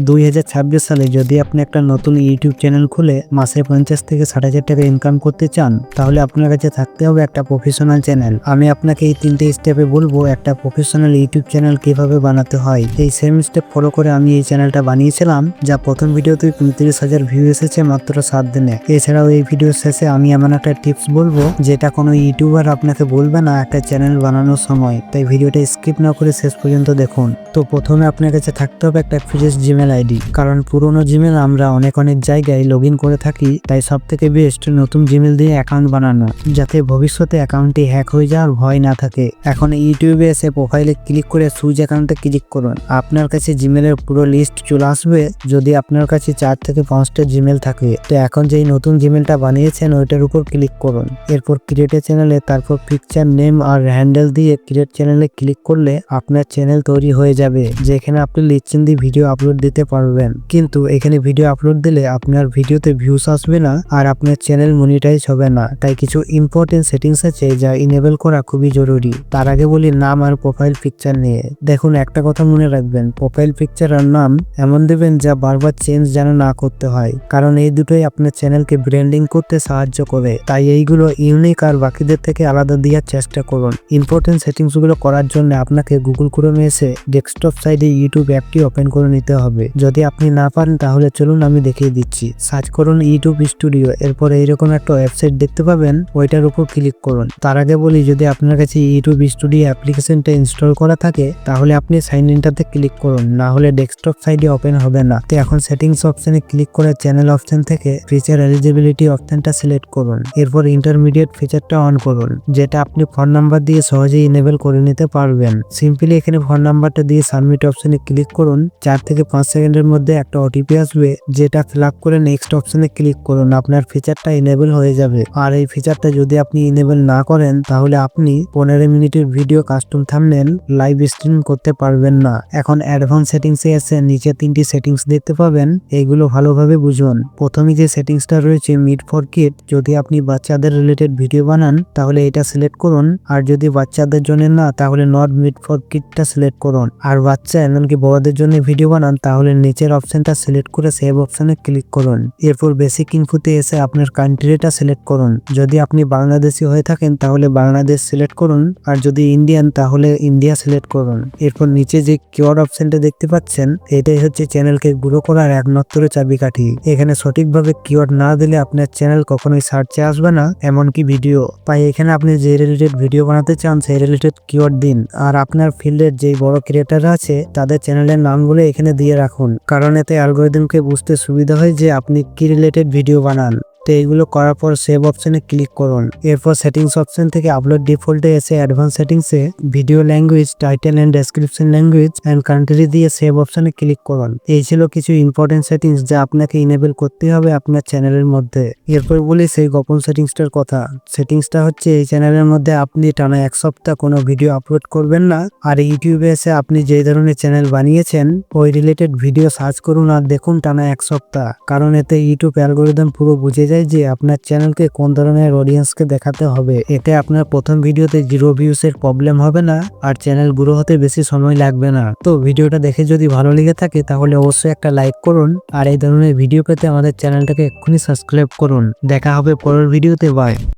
2026 সালে যদি আপনি একটা নতুন ইউটিউব চ্যানেল খুলে মাসে 50 থেকে 60,000 টাকা ইনকাম করতে চান, তাহলে আপনার কাছে থাকতে হবে একটা প্রফেশনাল চ্যানেল। আমি আপনাকে এই 3টে স্টেপে বলবো একটা প্রফেশনাল ইউটিউব চ্যানেল কিভাবে বানাতে হয়। এই সেম স্টেপ ফলো করে আমি এই চ্যানেলটা বানিয়েছিলাম, যা প্রথম ভিডিওতে 29,000 ভিউ এসেছে মাত্র 7 দিনে। এছাড়াও এই ভিডিওর শেষে আমি এমন একটা টিপস বলবো যেটা কোনো ইউটিউবার আপনাকে বলবে না একটা চ্যানেল বানানোর সময়, তাই ভিডিওটা স্কিপ না করে শেষ পর্যন্ত দেখুন। তো প্রথমে আপনার কাছে থাকতে হবে একটা ফ্রেশ জিমেল আইডি, কারণ পুরোনো জিমেল আমরা অনেক জায়গায় লগ ইন করে থাকি। তাই সব থেকে বেস্ট নতুন জিমেল দিয়ে অ্যাকাউন্ট বানানো, যাতে ভবিষ্যতে অ্যাকাউন্টটি হ্যাক হয়ে যাওয়ার ভয় না থাকে। এখন ইউটিউবে এসে প্রোফাইলে ক্লিক করে সুইচ অ্যাকাউন্টে ক্লিক করুন। আপনার কাছে জিমেলের পুরো লিস্ট চলে আসবে যদি আপনার কাছে 4 থেকে 5টা জিমেল থাকে। তো এখন যেই নতুন জিমেলটা বানিয়েছেন ওইটার উপর ক্লিক করুন। এরপর ক্রিয়েট চ্যানেলে তারপর পিকচার নেম আর হ্যান্ডেল দিয়ে ক্রিয়েট চ্যানেলে ক্লিক করলে আপনার চ্যানেল তৈরি হয়ে যাবে, যেখানে আপনি লিচেন্দি ভিডিও আপলোড দিতে পারবেন। কিন্তু এখানে ভিডিও আপলোড দিলে আপনার ভিডিওতে ভিউস আসবে না আর আপনার চ্যানেল মনিটাইজ হবে না। তাই কিছু ইম্পর্টেন্ট সেটিংস আছে যা ইনেবল করা খুবই জরুরি। তার আগে বলি নাম আর প্রোফাইল পিকচার নিয়ে। দেখুন, একটা কথা মনে রাখবেন, প্রোফাইল পিকচার আর নাম এমন দেবেন যা বারবার চেঞ্জ যেন না করতে হয়, কারণ এই দুটোই আপনার চ্যানেলকে ব্র্যান্ডিং করতে সাহায্য করে। তাই এইগুলো ইউনিক আর বাকিদের থেকে আলাদা দেওয়ার চেষ্টা করুন। ইম্পর্টেন্ট সেটিংস গুলো করার জন্য আপনাকে গুগল ক্রোমে এসে ডেস্কটপ সাইডে ইউটিউব অ্যাপটি ওপেন করে নিতে হবে। যদি আপনি না পারেন তাহলে চলুন আমি দেখিয়ে দিচ্ছি। সার্চ করুন ইউটিউব স্টুডিও, এরপর এইরকম একটা ওয়েবসাইট দেখতে পাবেন, ওইটার উপর ক্লিক করুন। তার আগে বলি, যদি আপনার কাছে ইউটিউব স্টুডিও অ্যাপ্লিকেশনটা ইনস্টল করা থাকে তাহলে আপনি সাইন ইনটাতে ক্লিক করুন, না হলে ডেস্কটপ সাইডে ওপেন হবে না। তো এখন সেটিংস অপশনে ক্লিক করে চ্যানেল অপশন থেকে ফিচার এলিজিবিলিটি অপশনটা সিলেক্ট করুন। এরপর ইন্টারমিডিয়েট ফিচারটা অন করুন, যেটা আপনি ফোন নাম্বার দিয়ে সহজেই ইনেবল করে নিতে পারবেন। সিম্পলি এখানে ফোন নাম্বারটা দিয়ে সাবমিট অপশনে ক্লিক করুন। 4 থেকে 5 সেকেন্ডের মধ্যে একটা ওটিপি আসবে, যেটা ফিল আপ করে নেক্সট অপশনে ক্লিক করুন। আপনার ফিচারটা ইনেবল হয়ে যাবে। আর এই ফিচারটা যদি আপনি ইনেবল না করেন তাহলে আপনি 15 মিনিটের video custom thumbnail live stream করতে পারবেন না। এখন অ্যাডভান্স সেটিংসে এসে নিচে 3টি সেটিংস দেখতে পাবেন, এইগুলো ভালোভাবে বুঝুন। প্রথমে যে সেটিংসটা রয়েছে মিড ফর কিড, যদি আপনি বাচ্চাদের রিলেটেড ভিডিও বানান তাহলে এটা সিলেক্ট করুন, আর যদি বাচ্চাদের জন্য না তাহলে নট মিড ফর কিডটা সিলেক্ট করুন। আর বাচ্চা এমনকি বড়দের জন্য ভিডিও বানান তাহলে নিচের অপশনটা সিলেক্ট করে সেভ অপশনে ক্লিক করুন। এরপর বেসিক ইনফোতে এসে আপনার কান্ট্রিটা সিলেক্ট করুন। যদি আপনি বাংলাদেশি হয়ে থাকেন তাহলে বাংলাদেশ সিলেক্ট করুন, আর যদি ইন্ডিয়ান তাহলে ইন্ডিয়া সিলেক্ট করুন। এরপর নিচে যে কিওয়ার্ড অপশনটা দেখতে পাচ্ছেন, এটাই হচ্ছে চ্যানেলকে গ্রো করার একমাত্র চাবিকাঠি। এখানে সঠিকভাবে কিওয়ার্ড না দিলে আপনার চ্যানেল কখনোই সার্চে আসবে না, এমনকি ভিডিও। তাই এখানে আপনি যে রিলেটেড ভিডিও বানাতে চান সেই রিলেটেড কিওয়ার্ড দিন, আর আপনার ফিল্ডের যেই বড় ক্রিয়েটার আছে তাদের চ্যানেলের নামগুলো এখানে দিয়ে রাখুন, কারণ এতে অ্যালগরিদমকে বুঝতে সুবিধা হয় যে আপনি কি রিলেটেড ভিডিও বানান। তো এইগুলো করার পর সেভ অপশনে ক্লিক করুন। এরপর সেটিংস অপশন থেকে আপলোড ডিফল্টে এসে অ্যাডভান্স সেটিংসে video language, title and description language and country দিয়ে সেভ অপশনে ক্লিক করুন। এই ছিল কিছু ইম্পর্টেন্ট সেটিংস যা আপনাকে ইনেবল করতে হবে আপনার চ্যানেলের মধ্যে। এরপর বলি সেই গোপন সেটিংসটার কথা। সেটিংসটা হচ্ছে এই চ্যানেলের মধ্যে আপনি টানা 1 সপ্তাহ কোনো ভিডিও আপলোড করবেন না। আর ইউটিউবে এসে আপনি যে ধরনের চ্যানেল বানিয়েছেন ওই রিলেটেড ভিডিও সার্চ করুন আর দেখুন টানা 1 সপ্তাহ, কারণ এতে ইউটিউব অ্যালগরিদম পুরো বুঝে যায় যে আপনার চ্যানেলকে কোন ধরনের অডিয়েন্সকে দেখাতে হবে। এতে আপনার প্রথম ভিডিওতে 0 ভিউসের প্রবলেম হবে না আর চ্যানেল গ্রো হতে বেশি সময় লাগবে না। তো ভিডিওটা দেখে যদি ভালো লেগে থাকে তাহলে অবশ্যই একটা লাইক করুন, আর এই ধরনের ভিডিও পেতে আমাদের চ্যানেলটাকে এক্ষুনি সাবস্ক্রাইব করুন। দেখা হবে পরের ভিডিওতে। বাই।